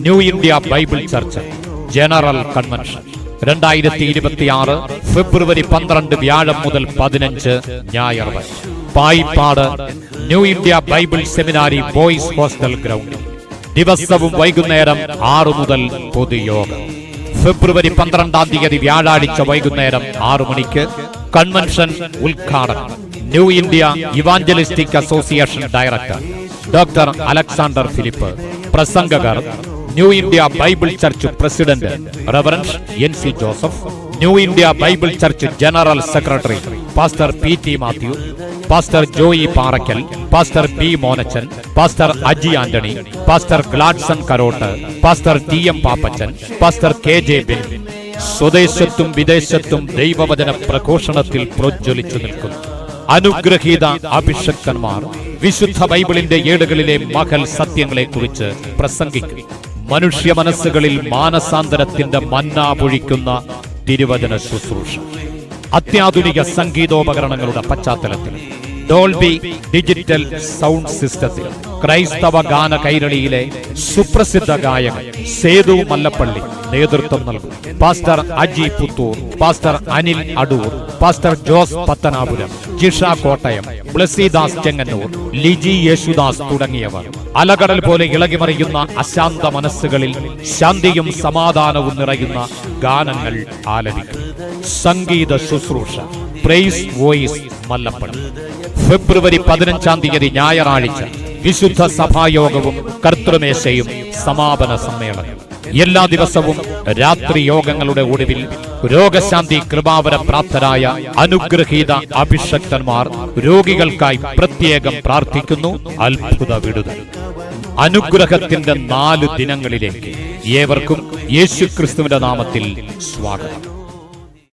New India Bible church general convention 2026 ഫെബ്രുവരി 12 വ്യാഴം മുതൽ 15 ഞായർ വരെ പായിപ്പാട് ന്യൂ ഇന്ത്യ ബൈബിൾ സെമിനാരി ബോയ്സ് ഹോസ്റ്റൽ ഗ്രൗണ്ട്. ദിവസവും വൈകുന്നേരം 6 മുതൽ പൊതുയോഗം. ഫെബ്രുവരി 12 തീയതി വ്യാഴാഴ്ച വൈകുന്നേരം 6 മണിക്ക് കൺവെൻഷൻ ഉദ്ഘാടനം New India evangelistic association director doctor Alexander Philip. പ്രസംഗകർ New India Bible church president reverend NC Joseph, New India Bible church general secretary pastor PT Mathew, pastor Joy Parackal, pastor B Monachan, pastor Aji Antony, pastor Gladson Karott, pastor TM Pappachan, pastor KJ ബിൻ. സ്വദേശത്തും വിദേശത്തും ദൈവവചന പ്രഘോഷണത്തിൽ പ്രോജ്വലിച്ചു നിൽക്കുന്നു അനുഗ്രഹീത അഭിഷക്തന്മാർ വിശുദ്ധ ബൈബിളിന്റെ ഏടുകളിലെ മഹൽ സത്യങ്ങളെ കുറിച്ച് പ്രസംഗിക്കും. മനുഷ്യ മനസ്സുകളിൽ മാനസാന്തരത്തിന്റെ മന്ന പൊഴിക്കുന്ന തിരുവചന ശുശ്രൂഷ. അത്യാധുനിക സംഗീതോപകരണങ്ങളുടെ പശ്ചാത്തലത്തിൽ ഡോൾബി ഡിജിറ്റൽ സൗണ്ട് സിസ്റ്റത്തിൽ ക്രൈസ്തവ ഗാന കൈരളിയിലെ സുപ്രസിദ്ധ ഗായകൻ സേതു മല്ലപ്പള്ളി നേതൃത്വം നൽകും. Pastor Aji Puthur, pastor Anil Adoor, pastor Jose Pathanapuram, Jisha Kottayam, Blessydas Chengannur, Liji Yesudas തുടങ്ങിയവർ അലകടൽ പോലെ ഇളകിമറിയുന്ന അശാന്ത മനസ്സുകളിൽ ശാന്തിയും സമാധാനവും നിറയുന്ന ഗാനങ്ങൾ ആലപിക്കും. സംഗീത ശുശ്രൂഷ പ്രൈസ് വോയിസ് മല്ലപ്പള്ളി. ഫെബ്രുവരി 15 തീയതി ഞായറാഴ്ച വിശുദ്ധ സഭായോഗവും കർത്തൃമേശയും സമാപന സമ്മേളനം. എല്ലാ ദിവസവും രാത്രി യോഗങ്ങളുടെ ഒടുവിൽ രോഗശാന്തി കൃപാവര പ്രാപ്തരായ അനുഗ്രഹീത അഭിഷക്തന്മാർ രോഗികൾക്കായി പ്രത്യേകം പ്രാർത്ഥിക്കുന്നു. അത്ഭുത വിടുതൽ. അനുഗ്രഹത്തിന്റെ 4 ദിനങ്ങളിലേക്ക് ഏവർക്കും യേശുക്രിസ്തുവിന്റെ നാമത്തിൽ സ്വാഗതം.